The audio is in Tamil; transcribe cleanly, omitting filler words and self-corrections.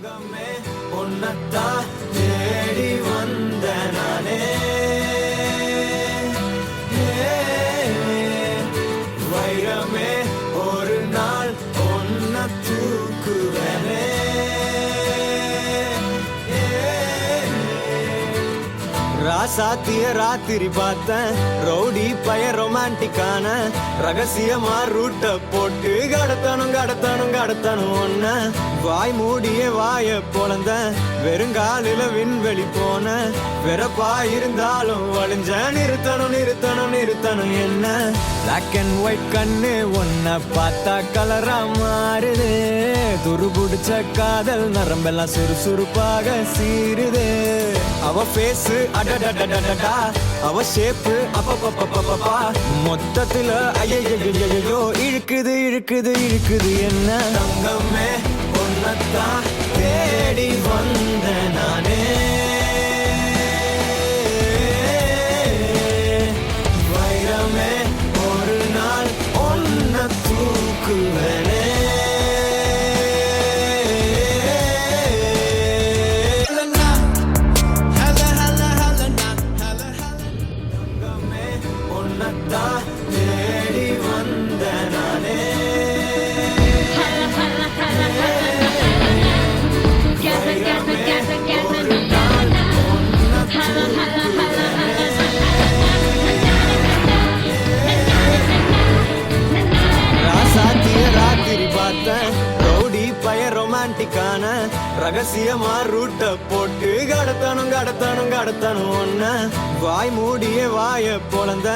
தங்கமே உன்னத்தான் தேடி வந்த நானே வைரமே ஒரு நாள் ஒன்ன தூக்குவனே ராசாத்திய ராத்திரி பார்த்தேன் ரவுடி பய ரொமான்டிக்கான ரகசியமா ரூட்ட போட்டு கடத்தணும் ஒன்ன வாய் மூடிய வாய பொழந்த வெறுங்காலில விண்வெளி போன வெறப்பா இருந்தாலும் வழிஞ்ச நிறுத்தணும் என்ன பிளாக் அண்ட் ஒயிட் கண்ணு ஒன்ன பார்த்தா கலரா மாறுது துருபுடிச்ச காதல் நரம்பெல்லாம் சுறுசுறுப்பாக சீருது அவ பேஸ் அடடடடடடா அவ ஷேப்பு அப்பப்பப்பப்பப்பா மொத்தத்துல ஐயோ இழுக்குது என்ன தங்கமே ஒன்னத்தான் தேடி வந்த நானே வைரமே ஒரு நாள் ஒன்ன தூக்குவனே தேடி வந்த நானே ராத்திரி பார்த்தேன் ரவுடி பய ரொமான்டிக்கான ரகசியமா ரூட்ட போட்டு கடத்தணும் ஒன்ன வாய் மூடிய வாய பொழந்த